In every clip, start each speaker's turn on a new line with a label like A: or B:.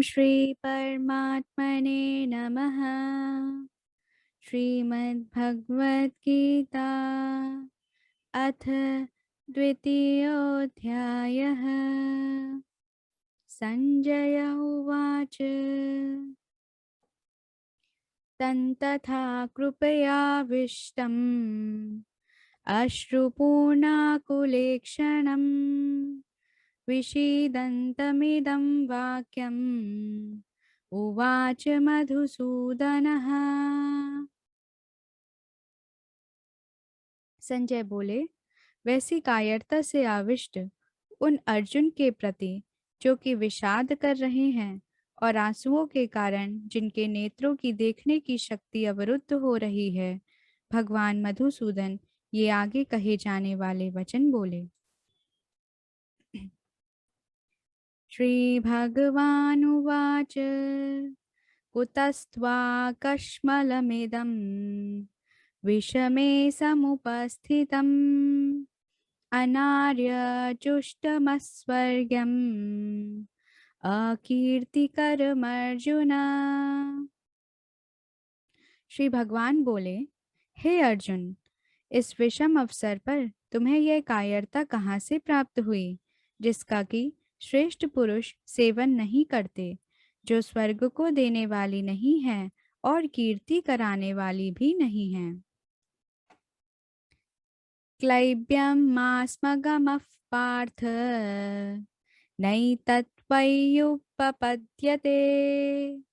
A: श्री परमात्मने नमः। श्रीमद्भगवद गीता अथ द्वितीयोऽध्यायः। संजय उवाच तन्तथा कृपयाविष्टम् अश्रुपूर्णाकुलेक्षणम् विषीदन्तमिदं वाक्यम् उवाच मधुसूदनः। संजय बोले, वैसी कायरता से आविष्ट उन अर्जुन के प्रति जो कि विषाद कर रहे हैं और आंसुओं के कारण जिनके नेत्रों की देखने की शक्ति अवरुद्ध हो रही है, भगवान मधुसूदन ये आगे कहे जाने वाले वचन बोले। श्री भगवानुवाच कुतस्त्वाकश्मलमिदं विषमे समुपस्थितम् अनार्यजुष्टमस्वर्ग्यम् अकीर्तिकरमर्जुन। श्री भगवान बोले, हे अर्जुन, इस विषम अवसर पर तुम्हें यह कायरता कहाँ से प्राप्त हुई, जिसका कि श्रेष्ठ पुरुष सेवन नहीं करते, जो स्वर्ग को देने वाली नहीं है और कीर्ति कराने वाली भी नहीं है। क्लैब्यं मास्मगमः पार्थ नैतत्त्वय्युपपद्यते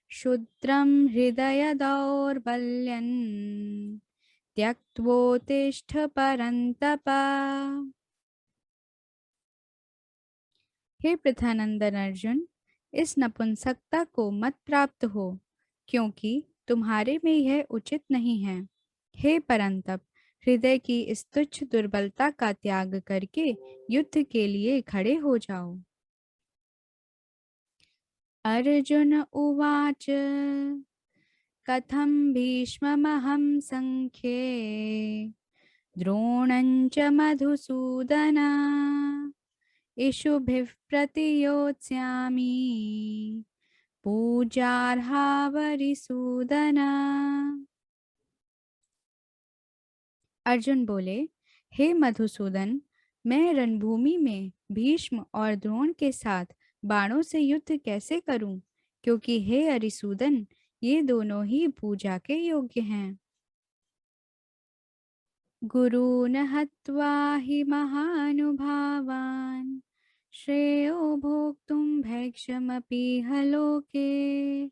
A: क्षुद्रं हृदय दौर्बल्यं त्यक्त्वोत्तिष्ठ परन्तप। हे पृथानंदन अर्जुन, इस नपुंसकता को मत प्राप्त हो, क्योंकि तुम्हारे में यह उचित नहीं है। हे परंतप, हृदय की इस तुच्छ दुर्बलता का त्याग करके युद्ध के लिए खड़े हो जाओ। अर्जुन उवाच कथं भीष्ममहं संख्ये द्रोणं च मधुसूदन इषुभिः प्रतियोत्स्यामि पूजार्हावरिसूदन। अर्जुन बोले, हे मधुसूदन, मैं रणभूमि में भीष्म और द्रोण के साथ बाणों से युद्ध कैसे करूं, क्योंकि हे अरिसूदन, ये दोनों ही पूजा के योग्य हैं। गुरून् हत्वा हि महानुभावान् श्रेयो भोक्तुं भैक्षमपीह लोके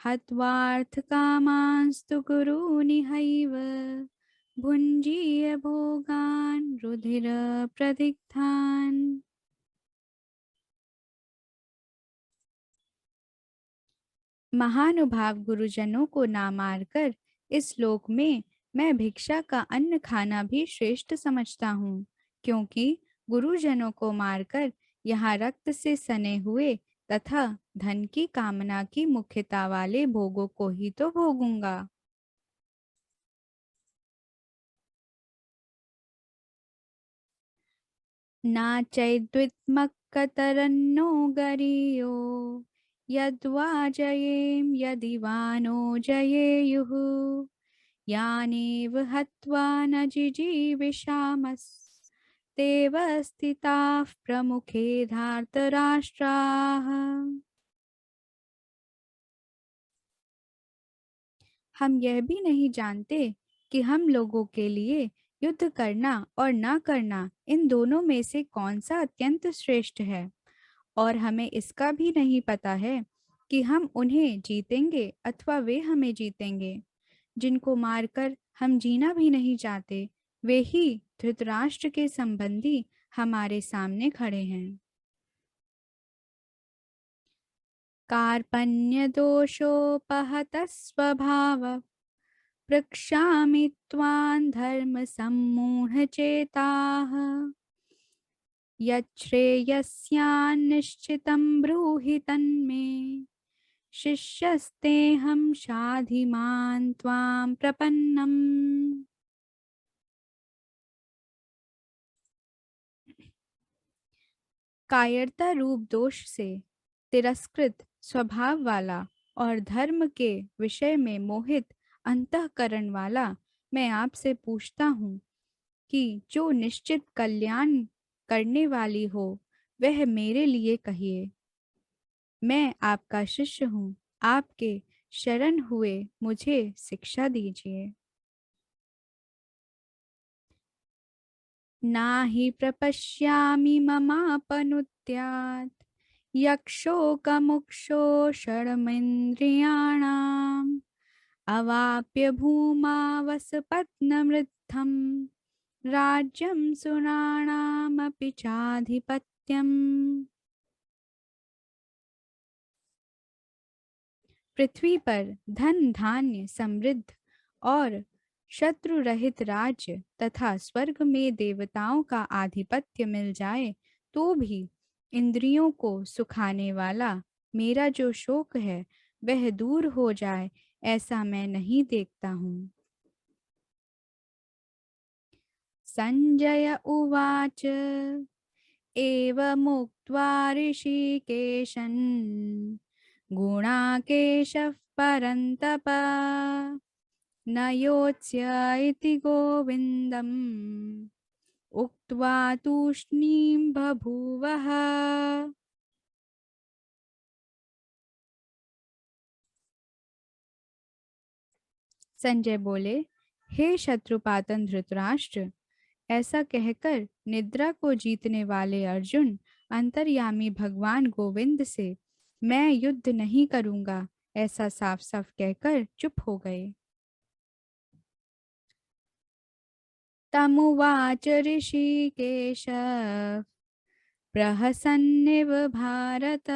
A: हत्वार्थकामांस्तु गुरूनिहैव भुञ्जीय भोगान् रुधिरप्रदिग्धान्। महानुभाव गुरुजनों को ना मारकर इस लोक में मैं भिक्षा का अन्न खाना भी श्रेष्ठ समझता हूँ, क्योंकि गुरुजनों को मारकर यहाँ रक्त से सने हुए तथा धन की कामना की मुख्यता वाले भोगों को ही तो भोगूंगा। नाचैद्वित्मकतरन्नो गरीयो यद्वा जयेम यदि वा नो जयेयुः यानेव हत्वा न जिजीविषामस्तेव स्थिताः प्रमुखे धार्तराष्ट्राः। हम यह भी नहीं जानते कि हम लोगों के लिए युद्ध करना और न करना, इन दोनों में से कौन सा अत्यंत श्रेष्ठ है, और हमें इसका भी नहीं पता है कि हम उन्हें जीतेंगे अथवा वे हमें जीतेंगे। जिनको मारकर हम जीना भी नहीं चाहते, वे ही धृतराष्ट्र के संबंधी हमारे सामने खड़े हैं। कार्पण्यदोषोपहतः स्वभाव प्रक्षामि त्वां धर्मसम्मूढचेताः यच्छ्रेयस्यान्निश्चितं ब्रूहि तन्मे शिष्यस्तेऽहं शाधि मां त्वां प्रपन्नम्। कायरता रूप दोष से तिरस्कृत स्वभाव वाला और धर्म के विषय में मोहित अंतःकरण वाला, मैं आपसे पूछता हूँ कि जो निश्चित कल्याण करने वाली हो वह मेरे लिए कहिए। मैं आपका शिष्य हूँ, आपके शरण हुए मुझे शिक्षा दीजिए। ना ही प्रपश्यामि ममापनुद्यात् यक्षोकमुक्षोषडमिन्द्रियाणाम् अवाप्य भूमा वसपत्नमृद्धम् राज्यं सुराणामपि चाधिपत्यम्। पृथ्वी पर धन धान्य समृद्ध और शत्रु रहित राज्य तथा स्वर्ग में देवताओं का आधिपत्य मिल जाए तो भी इंद्रियों को सुखाने वाला मेरा जो शोक है वह दूर हो जाए, ऐसा मैं नहीं देखता हूँ। संजय उवाच एवमुक्त्वा ऋषिकेशन् गुणाकेशः परन्तप न योत्स्य इति गोविन्दम् उक्त्वा तूष्णीं बभूवः। संजय बोले, हे शत्रुपातन धृतराष्ट्र, ऐसा कहकर निद्रा को जीतने वाले अर्जुन अंतर्यामी भगवान गोविंद से मैं युद्ध नहीं करूंगा ऐसा साफ साफ कहकर चुप हो गए। तमुवाच ऋषिकेश प्रहसन्निव भारत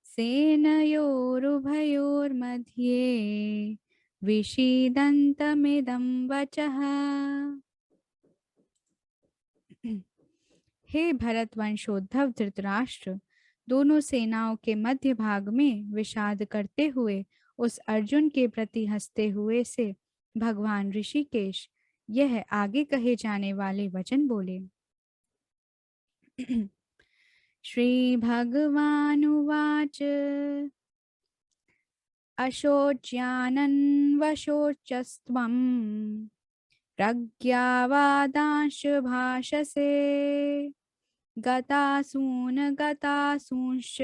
A: सेनयोरुभयोर्मध्ये विषीदन्तमिदं वचः। हे भरतवंशोद्धव धृतराष्ट्र, दोनों सेनाओं के मध्य भाग में विषाद करते हुए उस अर्जुन के प्रति हंसते हुए से भगवान ऋषिकेश यह आगे कहे जाने वाले वचन बोले। श्री भगवानुवाच अशोच्यानन्वशोचस्त्वं प्रज्ञावादांश भाषसे गतासून गतासूंश्च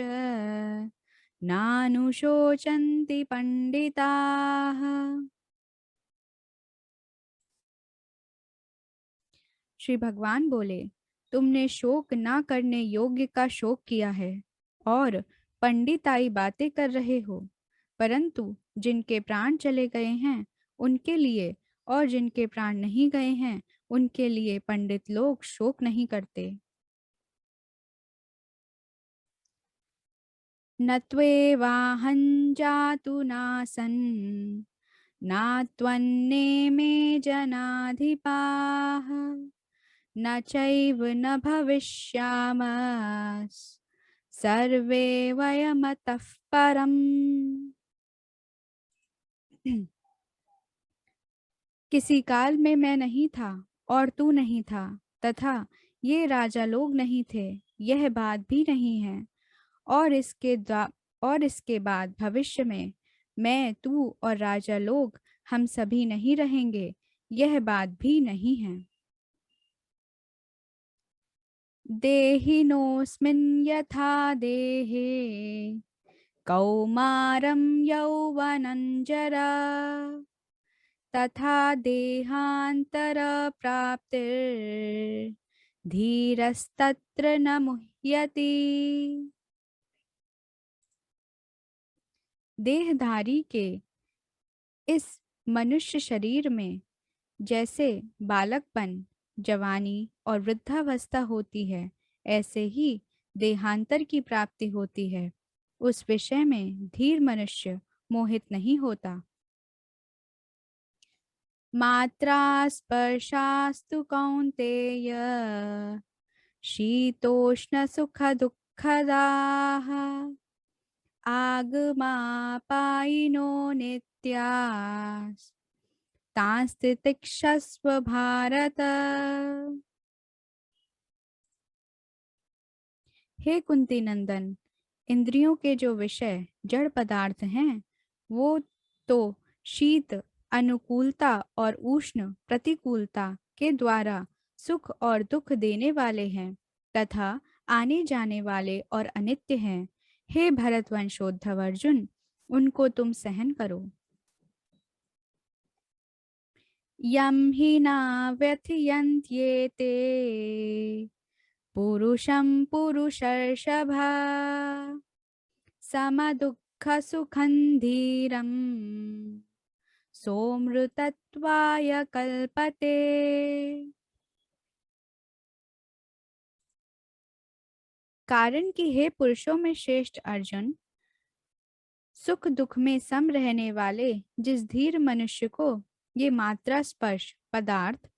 A: नानुशोचन्ति पंडिताः। श्री भगवान बोले, तुमने शोक ना करने योग्य का शोक किया है और पंडिताई बातें कर रहे हो, परंतु जिनके प्राण चले गए हैं उनके लिए और जिनके प्राण नहीं गए हैं उनके लिए पंडित लोग शोक नहीं करते। न त्वेवाहं जातु नासन् नात्वन्नेमे जनाधिपाः न चैव न भविष्यामः सर्वे वयमतः परम्। किसी काल में मैं नहीं था और तू नहीं था तथा ये राजा लोग नहीं थे, यह बात भी नहीं है, और इसके बाद भविष्य में मैं तू और राजा लोग हम सभी नहीं रहेंगे, यह बात भी नहीं है। देहिनोऽस्मिन् यथा देहे कौमारं यौवनं जरा तथा देहान्तरप्राप्तिर्धीरस्तत्र न मुह्यति। देहधारी के इस मनुष्य शरीर में जैसे बालकपन, जवानी और वृद्धावस्था होती है, ऐसे ही देहांतर की प्राप्ति होती है। उस विषय में धीर मनुष्य मोहित नहीं होता। मात्रा स्पर्शास्तु कौन्तेय शीतोष्ण सुख दुःखदाः आगमापायिनो नित्यास् तांस्तितिक्षस्व भारत। हे कुंती नंदन, इंद्रियों के जो विषय जड़ पदार्थ हैं वो तो शीत अनुकूलता और उष्ण प्रतिकूलता के द्वारा सुख और दुख देने वाले हैं तथा आने जाने वाले और अनित्य हैं। हे भरतवंशोद्धव अर्जुन, उनको तुम सहन करो। यम हि न व्यथयन्त्येते पुरुषं पुरुषर्षभा समदुःखसुखं धीरम् सोमृतत्वाय कल्पते। कारण कि हे पुरुषों में श्रेष्ठ अर्जुन, सुख दुख में सम रहने वाले जिस धीर मनुष्य को ये मात्रा स्पर्श पदार्थ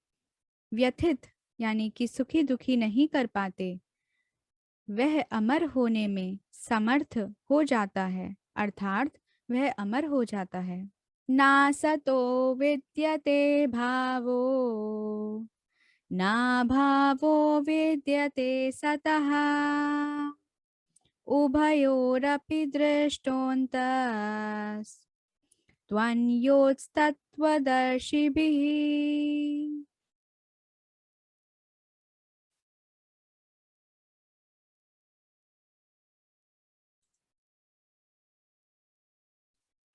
A: व्यथित यानी कि सुखी दुखी नहीं कर पाते, वह अमर होने में समर्थ हो जाता है, अर्थात वह अमर हो जाता है। नासतो विद्यते भावो ना भावो विद्यते सतः उभयोरपि दृष्टोऽन्तस् त्वन्योस्तत्त्वदर्शिभिः।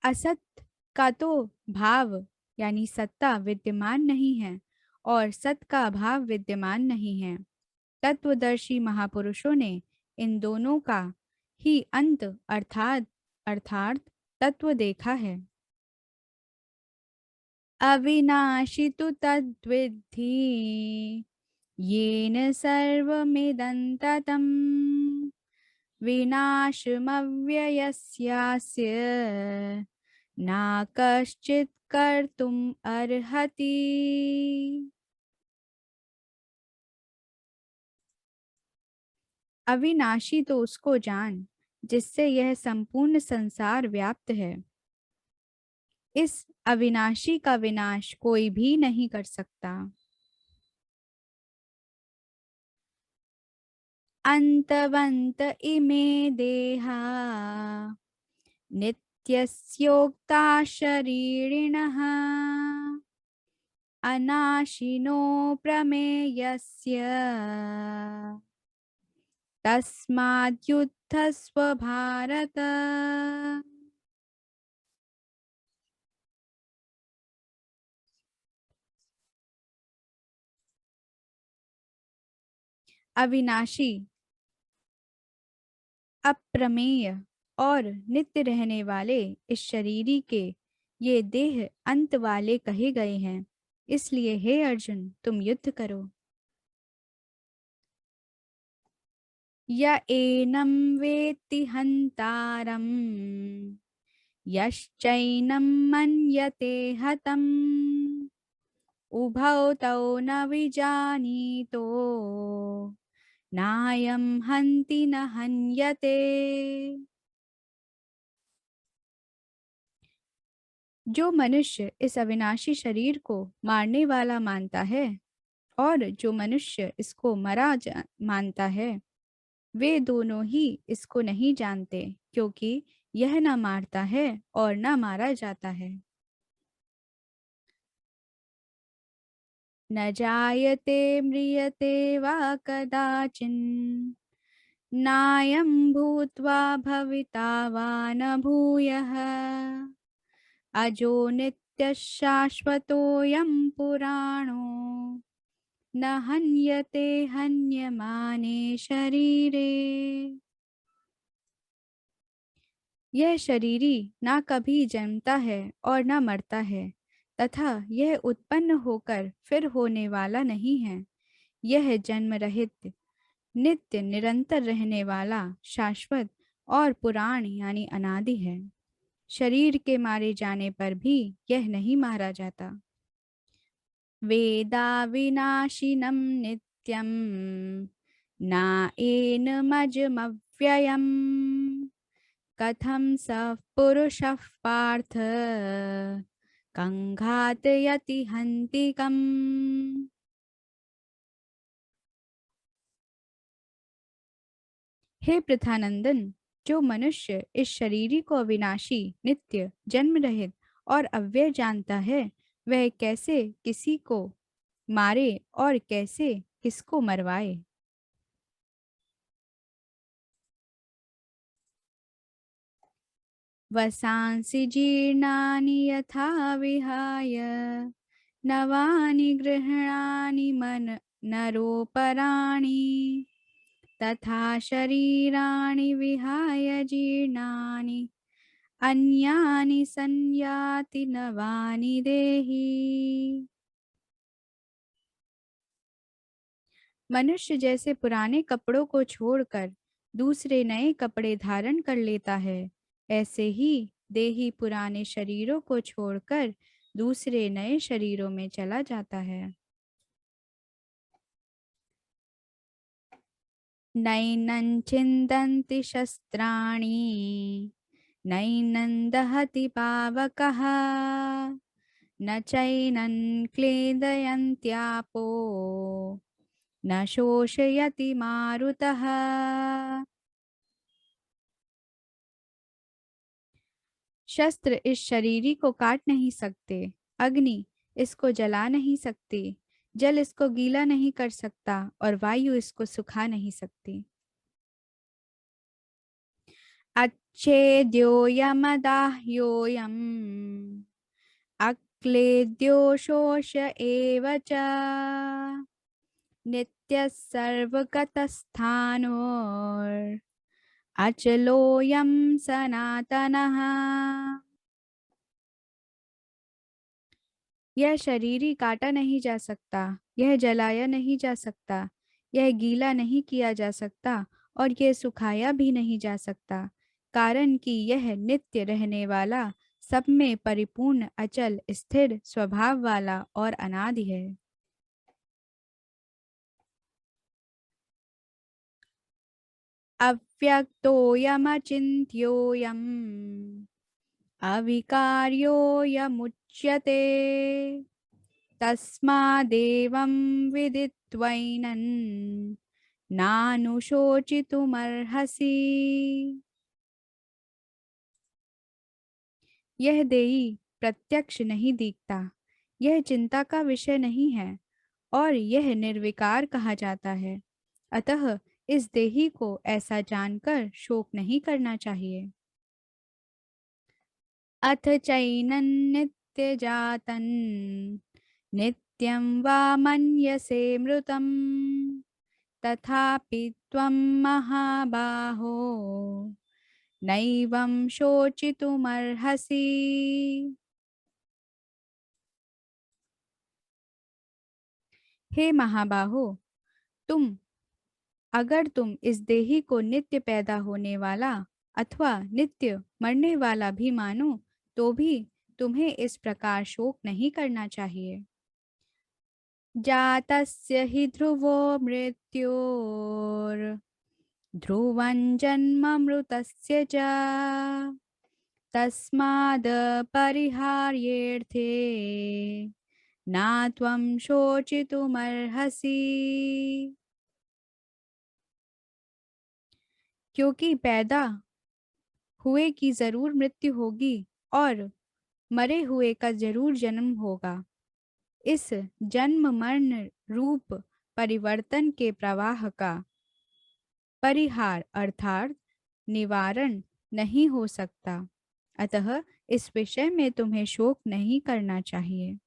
A: असत का तो भाव यानी सत्ता विद्यमान नहीं है और सत का भाव विद्यमान नहीं है। तत्वदर्शी महापुरुषों ने इन दोनों का ही अंत अर्थात अर्थात तत्व देखा है। अविनाशी तु तद्विद्धि येन सर्वमिदं ततम् विनाशमव्ययस्यास्य न कश्चित् कर्तुम् अर्हति। अविनाशी तो उसको जान जिससे यह संपूर्ण संसार व्याप्त है। इस अविनाशी का विनाश कोई भी नहीं कर सकता। अंतवंत इमे देहा नित्यस्योक्ता शरीरिणः अनाशिनो प्रमेयस्य तस्माद्युद्धस्व भारत। अविनाशी अप्रमेय और नित्य रहने वाले इस शरीरी के ये देह अंत वाले कहे गए हैं, इसलिए हे अर्जुन तुम युद्ध करो। य एनं वेत्ति हन्तारम् यश्चैनं मन्यते हतम् उभौ तौ न विजानीतो नायं हन्ति न हन्यते। जो मनुष्य इस अविनाशी शरीर को मारने वाला मानता है और जो मनुष्य इसको मानता है, वे दोनों ही इसको नहीं जानते, क्योंकि यह न मारता है और न मारा जाता है। न जायते म्रियते वा कदाचिन् नायं भूत्वा भविता वा न भूयः अजो नित्यः शाश्वतोऽयं पुराणो न हन्यते हन्यमाने शरीरे। यह शरीरी ना कभी जन्मता है और न मरता है तथा यह उत्पन्न होकर फिर होने वाला नहीं है। यह जन्म रहित नित्य निरंतर रहने वाला शाश्वत और पुराण यानी अनादि है। शरीर के मारे जाने पर भी यह नहीं मारा जाता। वेदा विनाशिनं नित्यं ना एनमजमव्ययम् कथं स पुरुषः पार्थ कंघातयति हन्तिकम्। हे पृथानंदन, जो मनुष्य इस शरीर को अविनाशी, नित्य, जन्म रहित और अव्यय जानता है, वह कैसे किसी को मारे और कैसे किसको मरवाए। वसांसि जीर्णानि यथा विहाय नवानि गृह्णानि मन नरोपराणि तथा शरीराणि विहाय जीर्णानि अन्यानि संयाति नवानि देहि। मनुष्य जैसे पुराने कपड़ों को छोड़कर दूसरे नए कपड़े धारण कर लेता है, ऐसे ही देही पुराने शरीरों को छोड़कर दूसरे नए शरीरों में चला जाता है। नैनं छिन्दन्ति शस्त्राणि नैनं दहति पावकः न चैनं क्लेदयन्त्यापो न शोषयति मारुतः। शस्त्र इस शरीर को काट नहीं सकते, अग्नि इसको जला नहीं सकती, जल इसको गीला नहीं कर सकता और वायु इसको सुखा नहीं सकती। अच्छेद्योऽयमदाह्योऽयम् अक्लेद्यो शोष एव च नित्यः सर्वगतस्थाणोर् अचलोऽयं सनातनः। यह शरीर ही काटा नहीं जा सकता, यह जलाया नहीं जा सकता, यह गीला नहीं किया जा सकता और यह सुखाया भी नहीं जा सकता, कारण कि यह नित्य रहने वाला, सब में परिपूर्ण, अचल, स्थिर स्वभाव वाला और अनादि है। अव्यक्तोऽयमचिन्त्योऽयम् अविकार्योऽयमुच्यते तस्मादेवं विदित्वैनं नानुशोचितुमर्हसि। यह देही प्रत्यक्ष नहीं दिखता, यह चिंता का विषय नहीं है और यह निर्विकार कहा जाता है, अतः इस देही को ऐसा जानकर शोक नहीं करना चाहिए। अथ चैनं नित्यजातं नित्यं वा मन्यसे मृतं तथापि त्वं महाबाहो नैवं शोचितुमर्हसि। हे महाबाहो, तुम अगर तुम इस देही को नित्य पैदा होने वाला अथवा नित्य मरने वाला भी मानो तो भी तुम्हें इस प्रकार शोक नहीं करना चाहिए। जातस्य हि ध्रुवो मृत्योर् ध्रुवं जन्म मृतस्य च तस्माद् परिहार्येऽर्थे न त्वं शोचितुमर्हसि। क्योंकि पैदा हुए की जरूर मृत्यु होगी और मरे हुए का जरूर जन्म होगा। इस जन्म मरण रूप परिवर्तन के प्रवाह का परिहार अर्थात निवारण नहीं हो सकता, अतः इस विषय में तुम्हें शोक नहीं करना चाहिए।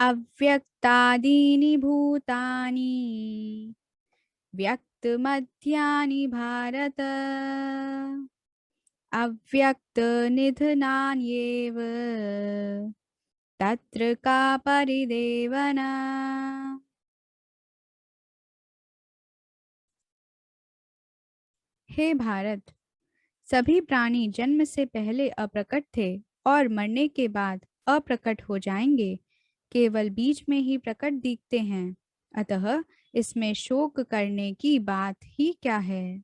A: अव्यक्तादीनि भूतानि व्यक्तमध्यानि भारत अव्यक्त निधनान्येव तत्र का परिदेवना। हे भारत, सभी प्राणी जन्म से पहले अप्रकट थे और मरने के बाद अप्रकट हो जाएंगे, केवल बीच में ही प्रकट दिखते हैं, अतः इसमें शोक करने की बात ही क्या है।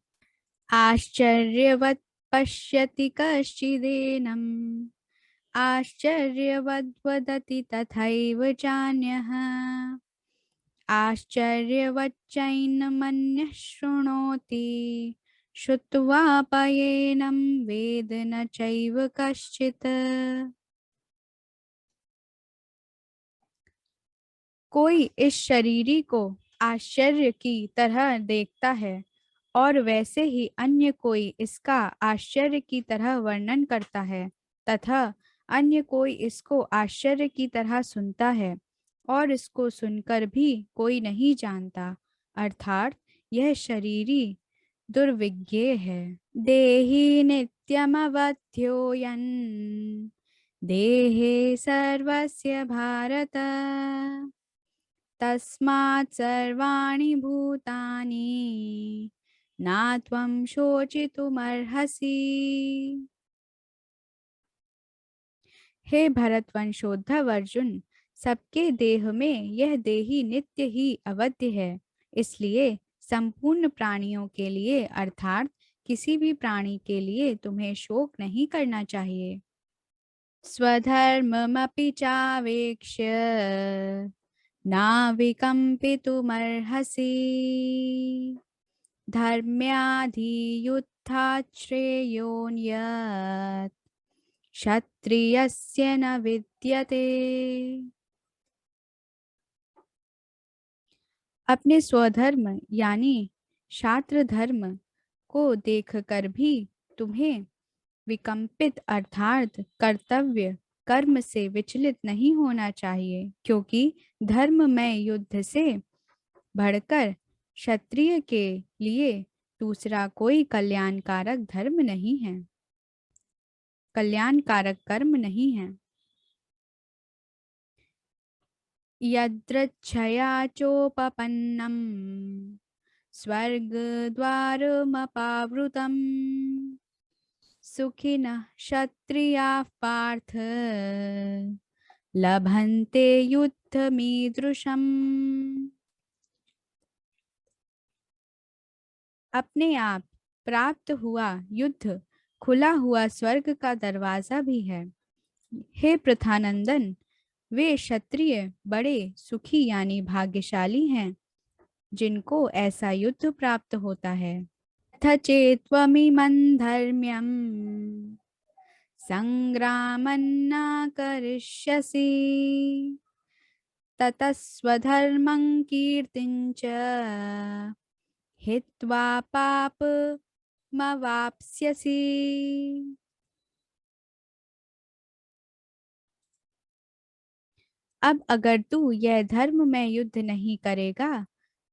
A: आश्चर्यवत् पश्यति कश्चिदेनम् आश्चर्यवद् वदति तथैव चान्यः आश्चर्यवच्चैनमन्यः शृणोति श्रुत्वा पयेनं वेद न चैव कश्चित्। कोई इस शरीरी को आश्चर्य की तरह देखता है और वैसे ही अन्य कोई इसका आश्चर्य की तरह वर्णन करता है, तथा अन्य कोई इसको आश्चर्य की तरह सुनता है और इसको सुनकर भी कोई नहीं जानता, अर्थात यह शरीरी दुर्विज्ञेय है। देहि नित्यमवध्योऽयन् देहे सर्वस्य भारत तस्मात् सर्वाणि भूतानि न त्वं शोचितुमर्हसि। हे भरतवंशोद्धव अर्जुन, सबके देह में यह देही नित्य ही अवध्य है, इसलिए संपूर्ण प्राणियों के लिए अर्थात किसी भी प्राणी के लिए तुम्हें शोक नहीं करना चाहिए। स्वधर्ममपि चावेक्ष्य नाविकम्पितुमर्हसि धर्म्याधियुत्थात् श्रेयोऽन्यत् क्षत्रियस्य न विद्यते। अपने स्वधर्म यानी शास्त्र धर्म को देखकर भी तुम्हें विकम्पित अर्थात कर्तव्य कर्म से विचलित नहीं होना चाहिए, क्योंकि धर्म में युद्ध से बढ़कर क्षत्रिय के लिए दूसरा कोई कल्याणकारक कर्म नहीं है। यदृच्छया चोपपन्नम स्वर्गद्वारमपावृतम् सुखिनः क्षत्रियाः पार्थ लभन्ते युद्धमीदृशम्। अपने आप प्राप्त हुआ युद्ध खुला हुआ स्वर्ग का दरवाजा भी है। हे प्रथानंदन, वे क्षत्रिय बड़े सुखी यानी भाग्यशाली हैं जिनको ऐसा युद्ध प्राप्त होता है। अथ चेत्त्वमिमं धर्म्यं संग्रामन्ना करिष्यसि ततः स्वधर्मं कीर्तिं च हित्वा पापमवाप्स्यसि। अब अगर तू यह धर्म में युद्ध नहीं करेगा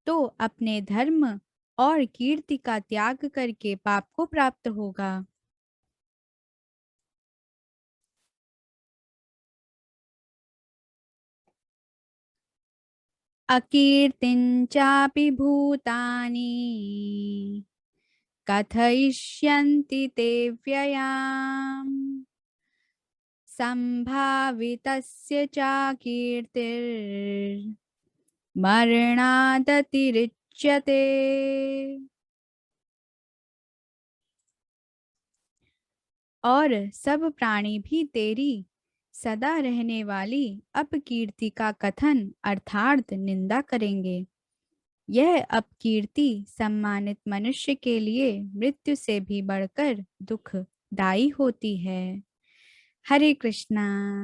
A: तो अपने धर्म और कीर्ति का त्याग करके पाप को प्राप्त होगा। अकीर्तिं चापि भूतानि कथयिष्यन्ति ते व्ययाम् संभावितस्य चाकीर्तिर्मरणादतिरिच्यते। और सब प्राणी भी तेरी सदा रहने वाली अपकीर्ति का कथन अर्थात निंदा करेंगे। यह अपकीर्ति सम्मानित मनुष्य के लिए मृत्यु से भी बढ़कर दुखदायी होती है। हरे कृष्णा।